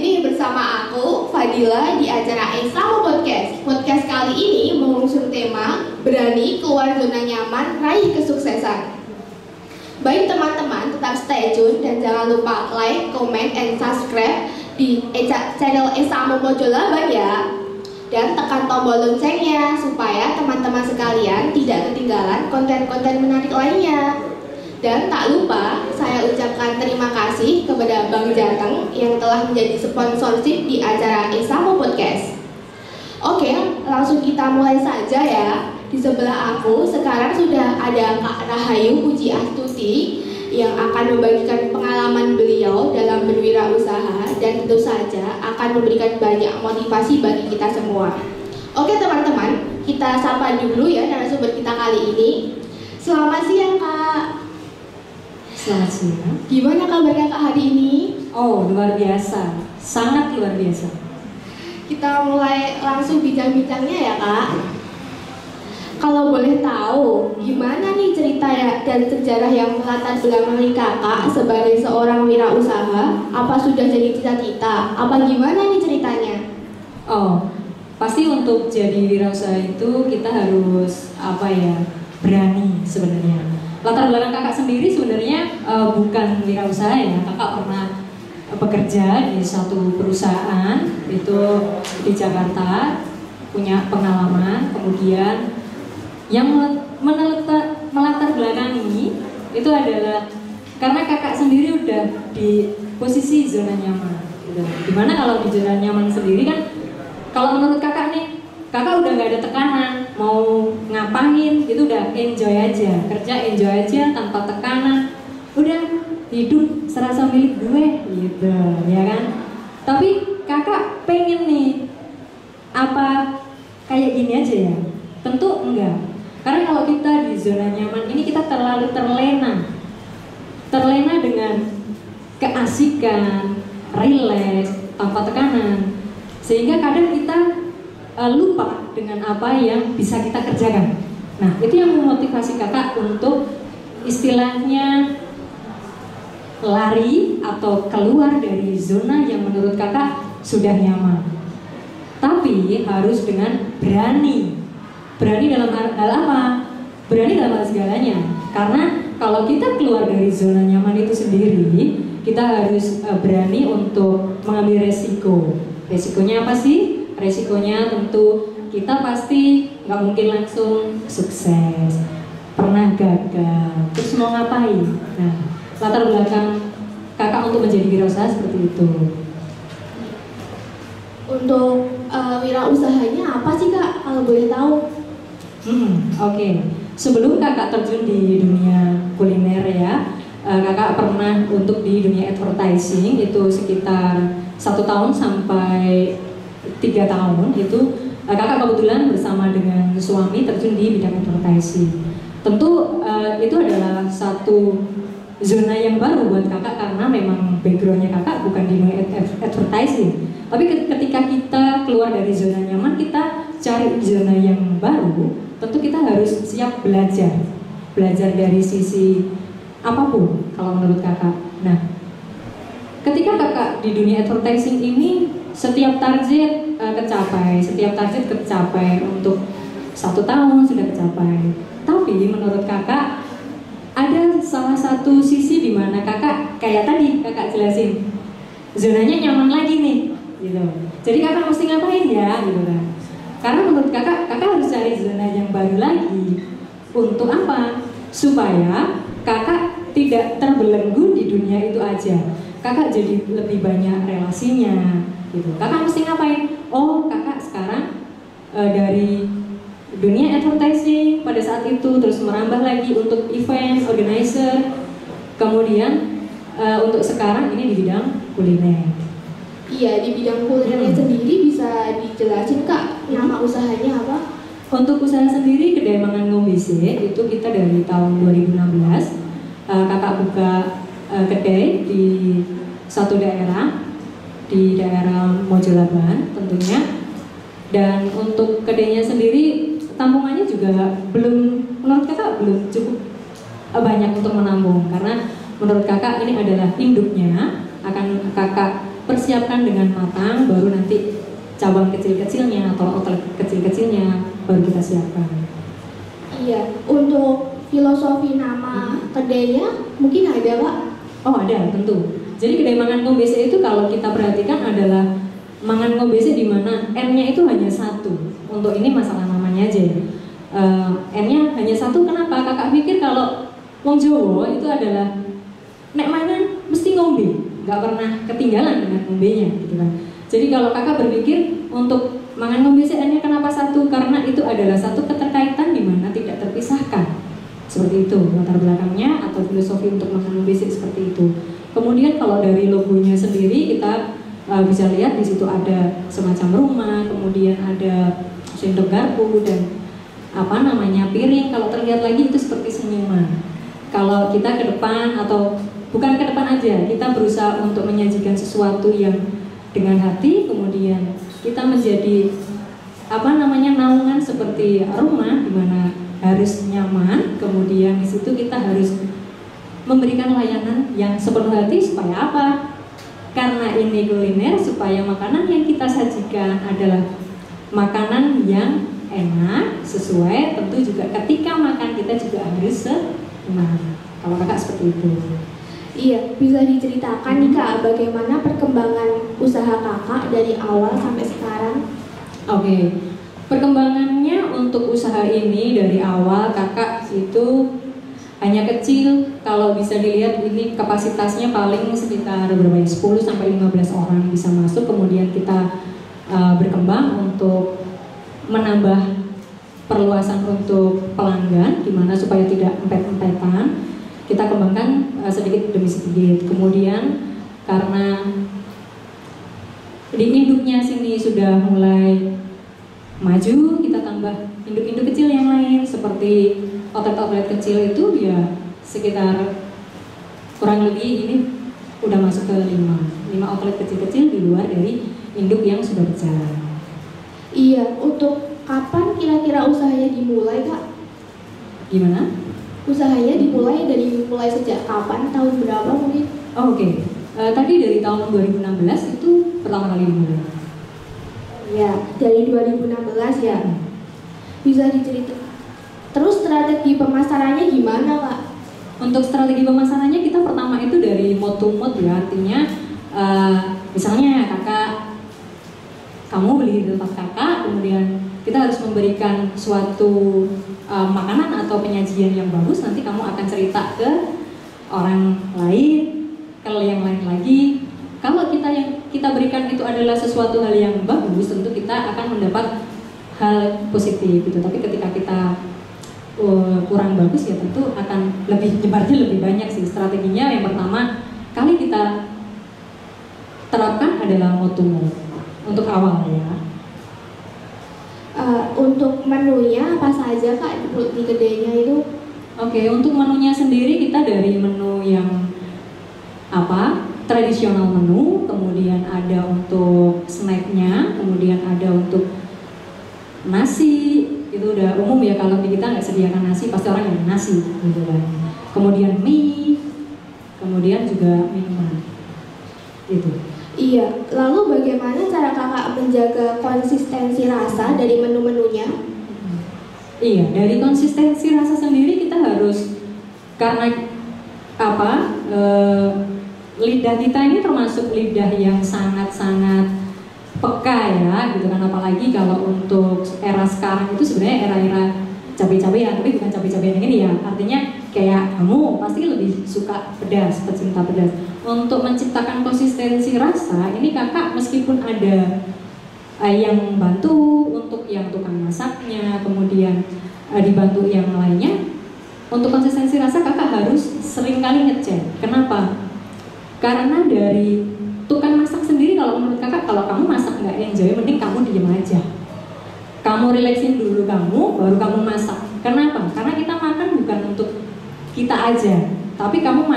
nih bersama aku, Fadila, di acara Esamo Podcast. Podcast kali ini mengusung tema Berani Keluar Zona Nyaman, Raih Kesuksesan. Baik teman-teman, tetap stay tune dan jangan lupa like, comment, and subscribe di channel Esamo Mojolaban ya. Dan tekan tombol loncengnya supaya teman-teman sekalian tidak ketinggalan konten-konten menarik lainnya. Dan tak lupa, saya ucapkan terima kasih kepada Bang Jateng yang telah menjadi sponsorship di acara Esamo Podcast. Oke, langsung kita mulai saja ya. Di sebelah aku sekarang sudah ada Kak Rahayu Puji Astuti yang akan membagikan pengalaman beliau dalam berwirausaha dan tentu saja akan memberikan banyak motivasi bagi kita semua. Oke teman-teman, kita sapa dulu ya narasumber kita kali ini. Selamat siang Kak. Selamat siang. Gimana kabar Kakak hari ini? Oh, luar biasa. Sangat luar biasa. Kita mulai langsung bincang-bincangnya ya Kak. Kalau boleh tahu, gimana nih cerita ya dan sejarah yang melatar belakangi Kakak sebagai seorang wirausaha? Apa sudah jadi cita-cita? Apa gimana nih ceritanya? Oh, pasti untuk jadi wirausaha itu kita harus berani sebenarnya. Latar belakang Kakak sendiri sebenarnya bukan wirausaha ya. Kakak pernah bekerja di satu perusahaan itu di Jakarta, punya pengalaman, kemudian yang melatar belakangi itu adalah karena Kakak sendiri udah di posisi zona nyaman. Dimana kalau di zona nyaman sendiri kan, kalau menurut Kakak nih, Kakak udah nggak ada tekanan, mau ngapain itu udah enjoy aja, kerja enjoy aja tanpa tekanan, udah hidup serasa milik gue gitu, ya kan? Tapi Kakak pengen nih apa kayak gini aja ya? Tentu enggak. Karena kalau kita di zona nyaman ini kita terlalu terlena dengan keasikan, rileks, tanpa tekanan, sehingga kadang kita lupa dengan apa yang bisa kita kerjakan. Nah, itu yang memotivasi Kakak untuk istilahnya lari atau keluar dari zona yang menurut Kakak sudah nyaman. Tapi harus dengan berani. Berani dalam hal apa? Berani dalam hal segalanya. Karena kalau kita keluar dari zona nyaman itu sendiri, kita harus berani untuk mengambil resiko. Resikonya apa sih? Resikonya tentu kita pasti nggak mungkin langsung sukses, pernah gagal, terus mau ngapain? Nah, latar belakang Kakak untuk menjadi wirausaha seperti itu. Untuk wirausahanya apa sih Kak, kalau boleh tahu? Oke. Sebelum Kakak terjun di dunia kuliner ya, Kakak pernah untuk di dunia advertising itu sekitar 1 tahun sampai 3 tahun itu. Kakak kebetulan bersama dengan suami terjun di bidang advertising. Tentu itu adalah satu zona yang baru buat Kakak karena memang backgroundnya Kakak bukan di dunia advertising. Tapi ketika kita keluar dari zona nyaman, kita cari zona yang baru, tentu kita harus siap belajar dari sisi apapun kalau menurut Kakak. Nah, ketika Kakak di dunia advertising ini setiap target tercapai untuk 1 tahun sudah tercapai. Tapi menurut Kakak ada salah satu sisi di mana Kakak kayak tadi Kakak jelasin zonanya nyaman lagi nih, gitu. Jadi Kakak mesti ngapain ya, gitu kan? Karena menurut Kakak harus cari zona yang baru lagi. Untuk apa? Supaya Kakak tidak terbelenggu di dunia itu aja. Kakak jadi lebih banyak relasinya, gitu. Kakak mesti ngapain? Oh, Kakak sekarang dari dunia advertising pada saat itu terus merambah lagi untuk event organizer. Kemudian untuk sekarang ini di bidang kuliner. Iya, di bidang kulinernya sendiri bisa dijelasin Kak, nama usahanya apa? Untuk usaha sendiri Kedai Mangan Ngombese itu kita dari tahun 2016 Kakak buka kedai di satu daerah, di daerah Mojolaban tentunya. Dan untuk kedainya sendiri tampungannya juga menurut Kakak belum cukup banyak untuk menampung, karena menurut Kakak ini adalah induknya akan Kakak persiapkan dengan matang, baru nanti cabang kecil-kecilnya atau outlet kecil-kecilnya baru kita siapkan. Iya, untuk filosofi nama kedainya mungkin ada Pak? Oh ada, tentu. Jadi kedai Mangan Ngombese itu kalau kita perhatikan adalah Mangan Ngombese di mana N-nya itu hanya satu. Untuk ini masalah namanya aja ya. N-nya hanya satu, kenapa? Kakak pikir kalau wong Jawa itu adalah nek mangan mesti ngombe, nggak pernah ketinggalan dengan ngombenya gitu kan. Jadi kalau kakak berpikir untuk Mangan Ngombese N-nya kenapa satu? Karena itu adalah satu keterkaitan di mana tidak terpisahkan. Seperti itu latar belakangnya atau filosofi untuk Mangan Ngombese seperti itu. Kemudian kalau dari logonya sendiri kita bisa lihat di situ ada semacam rumah, kemudian ada sendok garpu dan piring. Kalau terlihat lagi itu seperti senyuman. Kalau kita ke depan atau bukan ke depan aja, kita berusaha untuk menyajikan sesuatu yang dengan hati, kemudian kita menjadi naungan seperti rumah di mana harus nyaman, kemudian di situ kita harus memberikan layanan yang sepenuh hati supaya apa? Karena ini kuliner, supaya makanan yang kita sajikan adalah makanan yang enak, sesuai, tentu juga ketika makan kita juga harus senang. Kalau kakak seperti itu. Iya, bisa diceritakan nih Kak, bagaimana perkembangan usaha kakak dari awal sampai sekarang? Oke. Perkembangannya untuk usaha ini dari awal kakak itu hanya kecil. Kalau bisa dilihat ini kapasitasnya paling sekitar 10 sampai 15 orang bisa masuk. Kemudian kita berkembang untuk menambah perluasan untuk pelanggan, dimana supaya tidak empet-empetan kita kembangkan sedikit demi sedikit. Kemudian karena di induknya sini sudah mulai maju, kita tambah induk-induk kecil yang lain seperti outlet-outlet kecil itu ya sekitar kurang lebih ini udah masuk ke 5 outlet kecil-kecil di luar dari induk yang sudah berjalan. Iya, untuk kapan kira-kira usahanya dimulai Kak? Gimana? Usahanya dimulai sejak kapan? Tahun berapa mungkin? Oke. Tadi dari tahun 2016 itu pertama kali dimulai. Ya, dari 2016 ya. Bisa diceritakan. Terus strategi pemasarannya gimana Kak? Untuk strategi pemasarannya kita pertama itu dari mode to mode ya, artinya misalnya kamu beli di tempat kakak, kemudian kita harus memberikan suatu makanan atau penyajian yang bagus, nanti kamu akan cerita ke orang lain, ke yang lain lagi. Kalau yang kita berikan itu adalah sesuatu hal yang bagus, tentu kita akan mendapat hal positif gitu. Tapi ketika kita kurang bagus ya tentu akan nyebarnya lebih banyak sih. Strateginya yang pertama kali kita terapkan adalah mode to mode untuk awal ya. Untuk menunya apa saja Kak di kedainya itu? Oke, untuk menunya sendiri kita dari menu yang tradisional menu, kemudian ada untuk snacknya, kemudian ada untuk nasi, itu udah umum ya, kalau di kita nggak sediakan nasi pasti orang yang nasi gitu kan. Kemudian mie, kemudian juga minuman gitu. Iya, lalu bagaimana cara kakak menjaga konsistensi rasa dari menu-menunya? Iya, dari konsistensi rasa sendiri kita harus, karena lidah kita ini termasuk lidah yang sangat-sangat peka ya gitu kan, apalagi kalau untuk era sekarang itu sebenarnya era-era cabai-cabean, tapi bukan cabai-cabean yang ini ya, artinya kayak kamu pasti lebih suka pedas, pecinta pedas. Untuk menciptakan konsistensi rasa ini kakak meskipun ada yang bantu untuk yang tukang masaknya, kemudian dibantu yang lainnya, untuk konsistensi rasa kakak harus sering kali ngecek. Kenapa? Karena dari tukang masak sendiri, kalau menurut kakak, kalau kamu masak nggak enjoy, mending kamu diem aja. Kamu relaksin dulu kamu, baru kamu masak. Kenapa? Karena kita makan bukan untuk kita aja, tapi kamu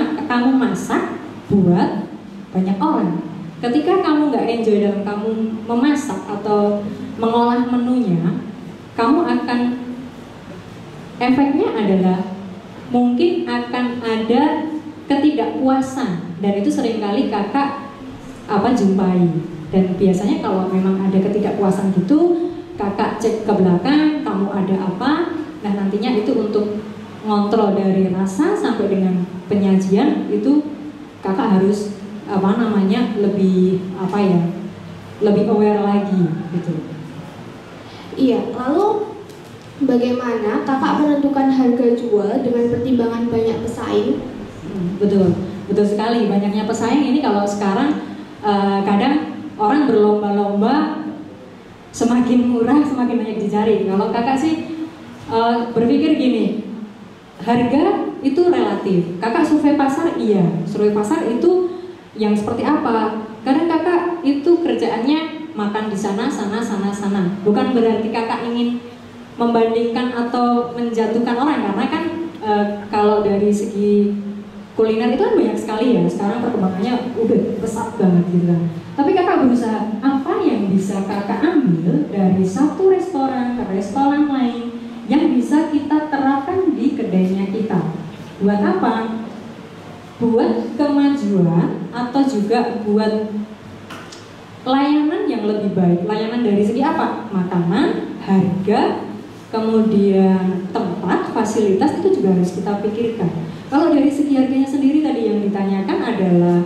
masak buat banyak orang. Ketika kamu nggak enjoy dalam kamu memasak atau mengolah menunya, kamu akan, efeknya adalah mungkin akan ada ketidakpuasan, dan itu seringkali kakak jumpai. Dan biasanya kalau memang ada ketidakpuasan gitu, kakak cek ke belakang, kamu ada apa. Nah nantinya itu untuk ngontrol dari rasa sampai dengan penyajian itu kakak harus lebih aware lagi gitu. Iya, lalu bagaimana kakak menentukan harga jual dengan pertimbangan banyak pesaing? Betul sekali. Banyaknya pesaing ini kalau sekarang kadang orang berlomba-lomba, semakin murah semakin banyak dicari. Kalau kakak sih berpikir gini, harga itu relatif. Kakak survei pasar, iya. Survei pasar itu yang seperti apa? Kadang kakak itu kerjaannya makan di sana. Bukan berarti kakak ingin membandingkan atau menjatuhkan orang, karena kan kalau dari segi kuliner itu kan banyak sekali ya. Sekarang perkembangannya udah pesat banget gitu kan. Tapi kakak berusaha apa yang bisa kakak ambil dari satu restoran ke restoran lain yang bisa kita terapkan di kedainya kita. Buat apa? Buat kemajuan atau juga buat layanan yang lebih baik. Layanan dari segi apa? Makanan, harga, kemudian tempat, fasilitas itu juga harus kita pikirkan. Kalau dari segi harganya sendiri tadi yang ditanyakan adalah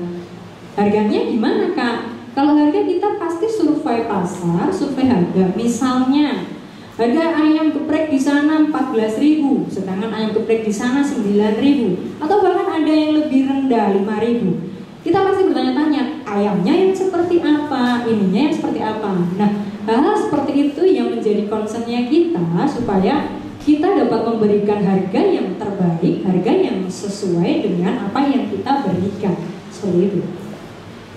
harganya gimana kak? Kalau harga kita pasti survei pasar, survei harga. Misalnya harga ayam geprek di sana 14.000, sedangkan ayam geprek di sana 9.000, atau bahkan ada yang lebih rendah 5.000. Kita pasti bertanya-tanya, ayamnya yang seperti apa, ininya yang seperti apa. Nah, hal seperti itu yang menjadi concernnya kita, supaya kita dapat memberikan harga yang terbaik, harga yang sesuai dengan apa yang kita berikan. Seperti itu.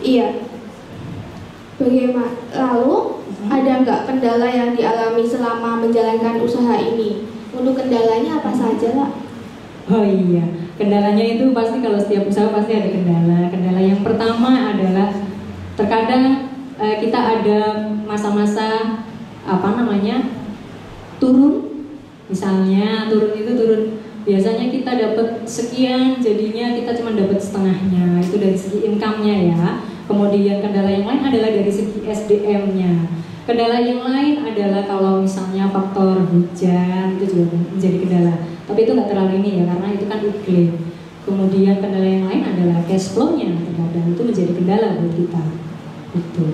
Iya. Bagaimana? Lalu ada nggak kendala yang dialami selama menjalankan usaha ini? Untuk kendalanya apa saja lah? Oh iya, kendalanya itu pasti kalau setiap usaha pasti ada kendala. Kendala yang pertama adalah terkadang kita ada masa-masa turun. Misalnya turun biasanya kita dapat sekian, jadinya kita cuma dapat setengahnya. Itu dari segi income-nya ya. Kemudian kendala yang lain adalah dari segi SDM-nya. Kendala yang lain adalah kalau misalnya faktor hujan, itu juga menjadi kendala. Tapi itu nggak terlalu ini ya, karena itu kan iklim. Kemudian kendala yang lain adalah cash flow-nya, terkadang itu menjadi kendala buat kita. Itu.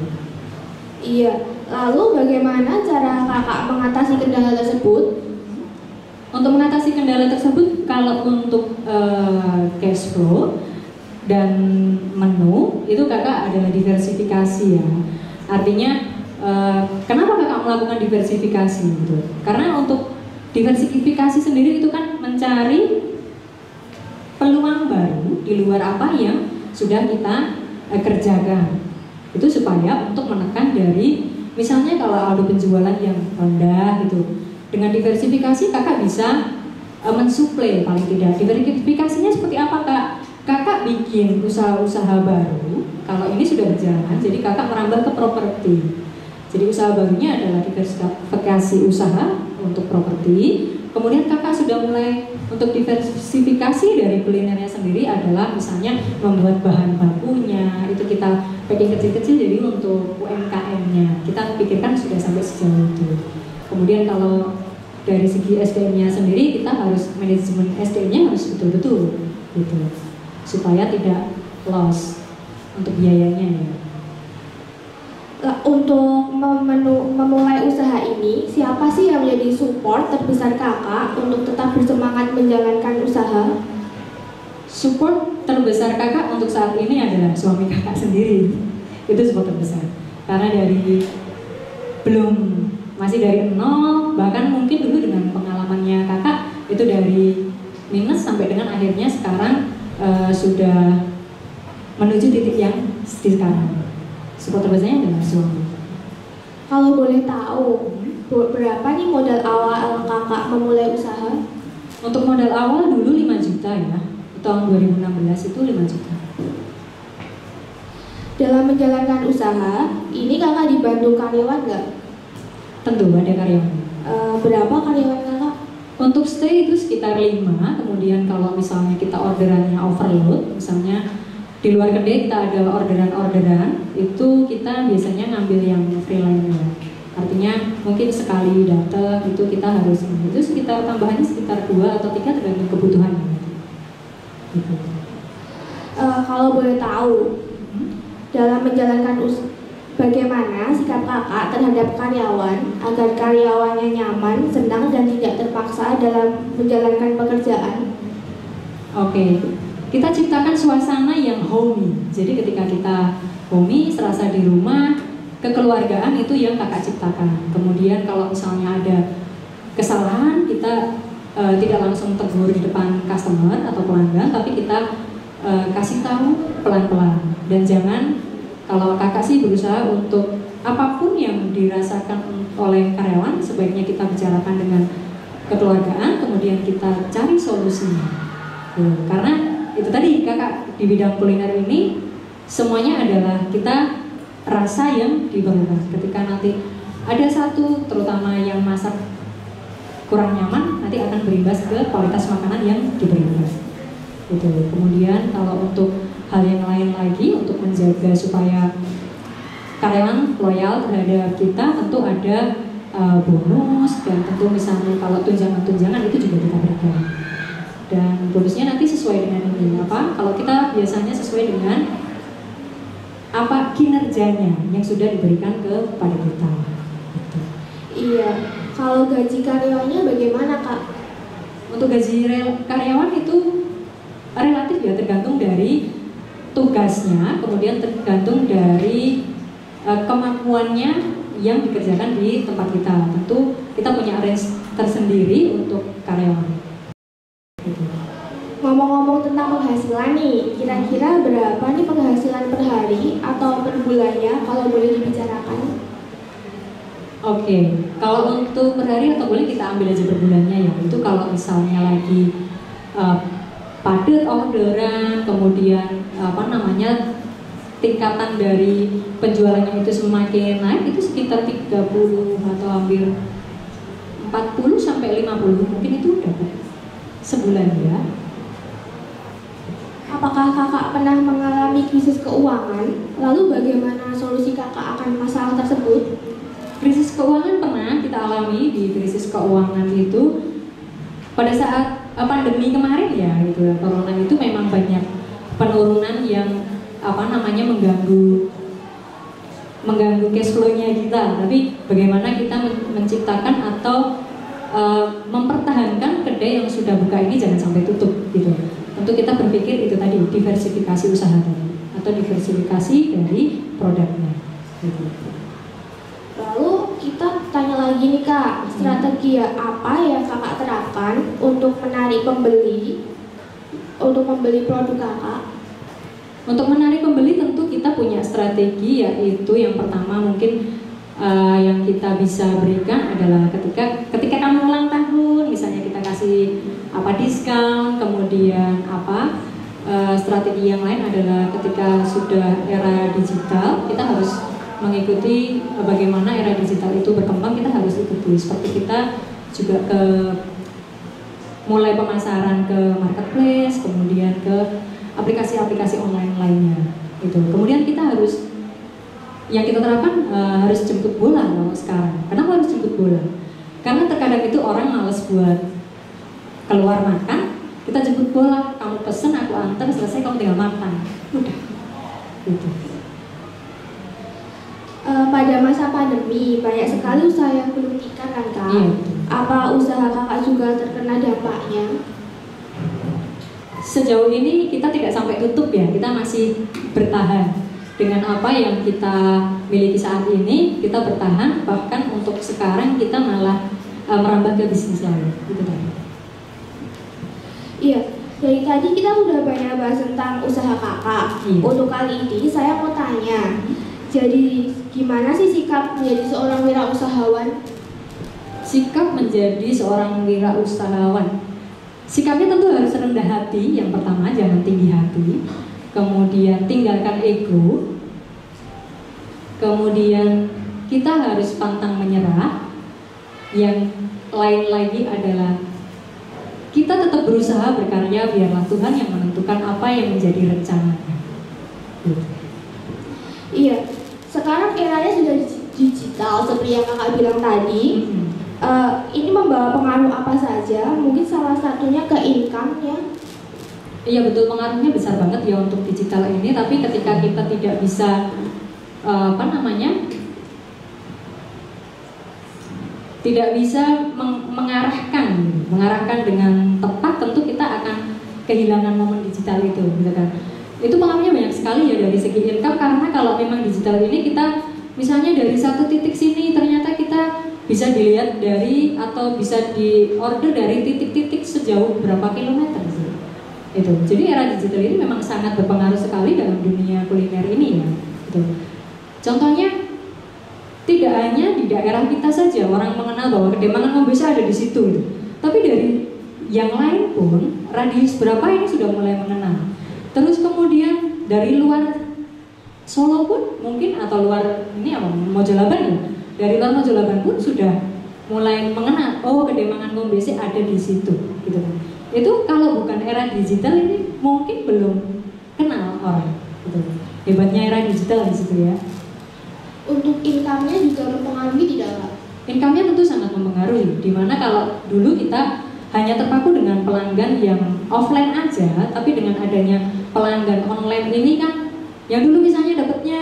Iya. Lalu bagaimana cara kakak mengatasi kendala tersebut? Untuk mengatasi kendala tersebut, kalau untuk cash flow dan menu itu kakak adalah diversifikasi ya. Artinya kenapa kakak melakukan diversifikasi gitu? Karena untuk diversifikasi sendiri itu kan mencari peluang baru di luar apa yang sudah kita kerjakan. Itu supaya untuk menekan dari, misalnya kalau ada penjualan yang rendah gitu, dengan diversifikasi kakak bisa mensuplai paling tidak. Diversifikasinya seperti apa kak? Kakak bikin usaha-usaha baru, kalau ini sudah berjalan, jadi kakak merambah ke properti. Jadi usaha barunya adalah diversifikasi usaha untuk properti. Kemudian kakak sudah mulai untuk diversifikasi dari kulinernya sendiri adalah misalnya membuat bahan bakunya, itu kita packing kecil-kecil, jadi untuk UMKM-nya kita pikirkan sudah sampai sejauh itu. Kemudian kalau dari segi SDM-nya sendiri, kita harus manajemen SDM-nya harus betul-betul gitu, supaya tidak loss untuk biayanya ya. Untuk memulai usaha ini, siapa sih yang menjadi support terbesar kakak untuk tetap bersemangat menjalankan usaha? Support terbesar kakak untuk saat ini adalah suami kakak sendiri. Itu support terbesar. Karena masih dari nol, bahkan mungkin dulu dengan pengalamannya kakak itu dari minus sampai dengan akhirnya sekarang sudah menuju titik yang sekarang. Support terbesarnya adalah suami. Kalau boleh tahu, berapa nih modal awal kakak memulai usaha? Untuk modal awal dulu 5 juta ya. Tahun 2016 itu 5 juta. Dalam menjalankan usaha, ini kakak dibantu karyawan nggak? Tentu ada karyawan. Berapa karyawan kakak? Untuk stay itu sekitar 5. Kemudian kalau misalnya kita orderannya overload, misalnya di luar kedai kita ada orderan-orderan, itu kita biasanya ngambil yang freelance ya. Artinya mungkin sekali datang itu kita harus itu sekitar tambahannya sekitar 2 atau 3 tergantung kebutuhannya. Gitu. Kalau boleh tahu, dalam menjalankan bagaimana sikap kakak terhadap karyawan agar karyawannya nyaman, senang, dan tidak terpaksa dalam menjalankan pekerjaan? Oke, kita ciptakan suasana yang homey. Jadi ketika kita homey, serasa di rumah, kekeluargaan itu yang kakak ciptakan. Kemudian kalau misalnya ada kesalahan, kita tidak langsung tegur di depan customer atau pelanggan, tapi kita kasih tahu pelan-pelan. Dan jangan, kalau kakak sih berusaha untuk apapun yang dirasakan oleh karyawan sebaiknya kita bicarakan dengan kekeluargaan, kemudian kita cari solusinya. Karena itu tadi kakak di bidang kuliner ini semuanya adalah kita rasa yang diperlukan. Ketika nanti ada satu terutama yang masak kurang nyaman, nanti akan berimbas ke kualitas makanan yang diberikan. Gitu. Kemudian kalau untuk hal yang lain lagi untuk menjaga supaya karyawan loyal terhadap kita, tentu ada bonus dan tentu misalnya kalau tunjangan-tunjangan itu juga kita berikan. Dan bonusnya nanti sesuai dengan ini apa? Kalau kita biasanya sesuai dengan apa kinerjanya yang sudah diberikan kepada kita. Gitu. Iya. Kalau gaji karyawannya bagaimana, Kak? Untuk gaji karyawan itu relatif ya, tergantung dari tugasnya, kemudian tergantung dari kemampuannya yang dikerjakan di tempat kita. Tentu kita punya range tersendiri untuk karyawan. Ngomong-ngomong tentang penghasilan nih, kira-kira berapa nih penghasilan per hari atau per bulannya kalau boleh dibicarakan? Oke, kalau untuk per hari atau boleh kita ambil aja per bulannya ya. Itu kalau misalnya lagi padat orderan, kemudian tingkatan dari penjualannya itu semakin naik, itu sekitar 30 atau hampir 40 sampai 50 mungkin itu dapat sebulan ya. Apakah kakak pernah mengalami krisis keuangan? Lalu bagaimana solusi kakak akan masalah tersebut? Krisis keuangan pernah kita alami. Di krisis keuangan itu pada saat pandemi kemarin ya, gitu. Corona itu memang banyak penurunan yang mengganggu cash flow-nya kita. Tapi bagaimana kita menciptakan atau mempertahankan kedai yang sudah buka ini jangan sampai tutup gitu. Untuk kita berpikir itu tadi diversifikasi usaha tadi atau diversifikasi dari produknya. Gitu. Lalu kita tanya lagi nih Kak, strategi apa yang kakak terapkan untuk menarik pembeli untuk membeli produk kakak? Untuk menarik pembeli tentu kita punya strategi, yaitu yang pertama mungkin yang kita bisa berikan adalah ketika kamu ulang tahun, misalnya kita kasih diskon, kemudian strategi yang lain adalah ketika sudah era digital kita harus mengikuti bagaimana era digital itu berkembang, kita harus ikuti. Seperti kita juga mulai pemasaran ke marketplace, kemudian ke aplikasi-aplikasi online lainnya gitu. Kemudian kita harus yang kita terapkan harus jemput bola kalau sekarang. Kenapa harus jemput bola? Karena terkadang itu orang males buat keluar makan, kita jemput bola, kamu pesen, aku antar, selesai kamu tinggal makan. Udah. Gitu. Pada masa pandemi banyak sekali usaha yang belum kan Kak. Iya. Apa usaha kakak juga terkena dampaknya? Sejauh ini kita tidak sampai tutup ya, kita masih bertahan. Dengan apa yang kita miliki saat ini, kita bertahan. Bahkan untuk sekarang kita malah merambah ke bisnis lain. Gitu tadi. Iya, dari tadi kita udah banyak bahas tentang usaha kakak. Iya. Untuk kali ini saya mau tanya, jadi gimana sih sikap menjadi seorang wirausahawan? Sikap menjadi seorang wirausahawan, sikapnya tentu harus rendah hati. Yang pertama, jangan tinggi hati. Kemudian tinggalkan ego. Kemudian kita harus pantang menyerah. Yang lain lagi adalah kita tetap berusaha berkarya, biarlah Tuhan yang menentukan apa yang menjadi rencananya. Iya, sekarang eranya sudah digital seperti yang kakak bilang tadi. Ini membawa pengaruh apa saja? Mungkin salah satunya ke income-nya. Iya betul, pengaruhnya besar banget ya untuk digital ini. Tapi ketika kita tidak bisa tidak bisa mengarahkan dengan tepat, tentu kita akan kehilangan momen digital itu, gitu kan. Itu pengaruhnya banyak sekali ya dari segi income, karena kalau memang digital ini kita misalnya dari satu titik sini ternyata kita bisa dilihat dari atau bisa diorder dari titik-titik sejauh berapa kilometer sih. Itu. Jadi era digital ini memang sangat berpengaruh sekali dalam dunia kuliner ini ya. Gitu. Contohnya tidak hanya di daerah kita saja orang mengenal bahwa Kedemangan Ngombesa ada di situ, gitu. Tapi dari yang lain pun radius berapa ini sudah mulai mengenal. Terus kemudian dari luar Solo pun mungkin, atau luar ini apa Mojolaban ya, dari luar Mojolaban pun sudah mulai mengenal, oh Kedemangan Ngombesa ada di situ, gitu kan. Itu kalau bukan era digital ini mungkin belum kenal orang, gitu. Hebatnya era digital di situ ya. Untuk income-nya juga mempengaruhi tidak Kak? Income-nya tentu sangat mempengaruhi. Dimana kalau dulu kita hanya terpaku dengan pelanggan yang offline aja, tapi dengan adanya pelanggan online ini kan, yang dulu misalnya dapatnya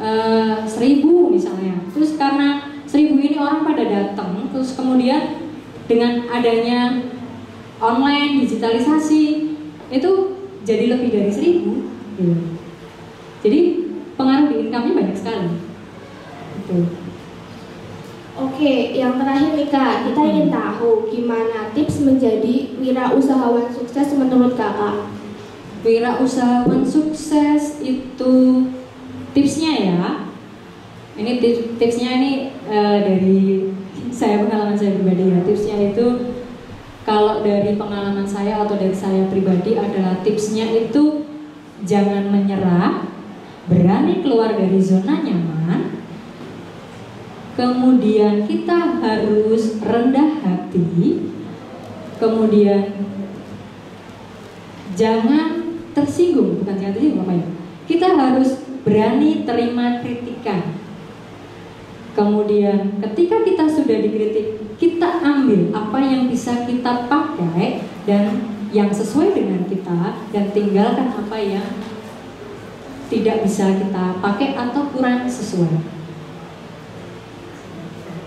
1.000 misalnya, terus karena 1.000 ini orang pada datang, terus kemudian dengan adanya online digitalisasi itu jadi lebih dari 1.000 gitu. Jadi pengaruh di income-nya banyak sekali gitu. Oke, yang terakhir nih Kak, kita ingin tahu gimana tips menjadi wirausahawan sukses menurut Kakak? Wirausahawan sukses itu tipsnya ya. Ini tipsnya ini dari pengalaman saya pribadi ya. Tipsnya itu kalau dari pengalaman saya atau dari saya pribadi adalah tipsnya itu jangan menyerah, berani keluar dari zona nyaman. Kemudian kita harus rendah hati. Kemudian jangan tersinggung, bukan jangan tersinggung apa ya? Kita harus berani terima kritikan. Kemudian ketika kita sudah dikritik, kita ambil apa yang bisa kita pakai dan yang sesuai dengan kita, dan tinggalkan apa yang tidak bisa kita pakai atau kurang sesuai.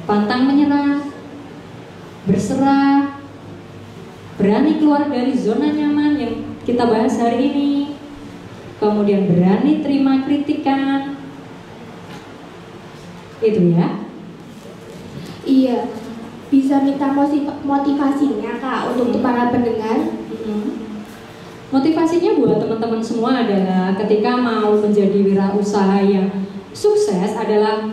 Pantang menyerah, berserah, berani keluar dari zona nyaman yang kita bahas hari ini, kemudian berani terima kritikan, itu ya. Iya, bisa minta motivasinya Kak untuk para pendengar. Motivasinya buat teman-teman semua adalah ketika mau menjadi wirausaha yang sukses adalah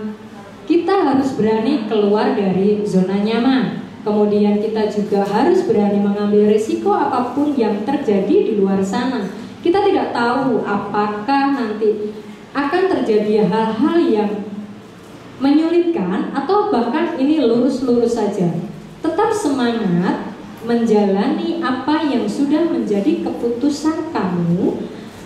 kita harus berani keluar dari zona nyaman. Kemudian kita juga harus berani mengambil risiko apapun yang terjadi di luar sana. Kita tidak tahu apakah nanti akan terjadi hal-hal yang menyulitkan atau bahkan ini lurus-lurus saja. Tetap semangat menjalani apa yang sudah menjadi keputusan kamu,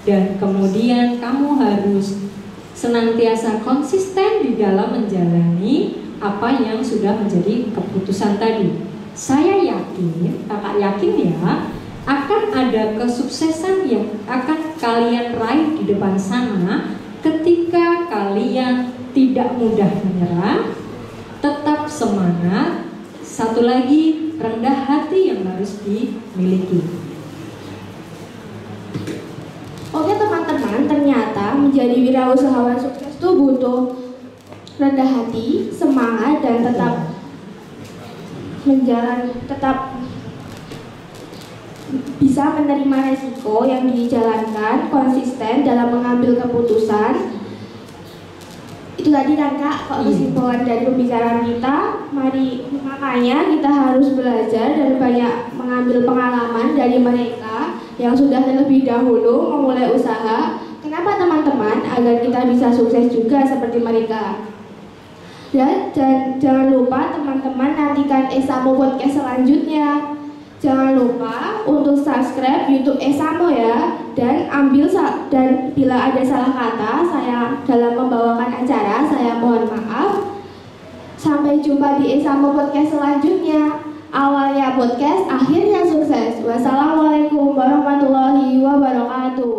dan kemudian kamu harus senantiasa konsisten di dalam menjalani apa yang sudah menjadi keputusan tadi. Saya yakin, kakak yakin ya, akan ada kesuksesan yang akan kalian raih di depan sana ketika kalian tidak mudah menyerah, tetap semangat. Satu lagi, rendah hati yang harus dimiliki. Oke teman-teman, ternyata menjadi wirausahawan sukses itu butuh rendah hati, semangat, dan tetap bisa menerima resiko yang dijalankan, konsisten dalam mengambil keputusan. Itu tadi kan Kak, kesimpulan dari pembicaraan kita. Makanya kita harus belajar dan banyak mengambil pengalaman dari mereka yang sudah terlebih dahulu memulai usaha. Kenapa teman-teman? Agar kita bisa sukses juga seperti mereka. Dan jangan lupa teman-teman nantikan Esamo Podcast selanjutnya. Jangan lupa untuk subscribe YouTube Esamo ya, dan bila ada salah kata saya dalam membawakan acara, saya mohon maaf. Sampai jumpa di Esamo Podcast selanjutnya. Awalnya podcast, akhirnya sukses. Wassalamualaikum warahmatullahi wabarakatuh.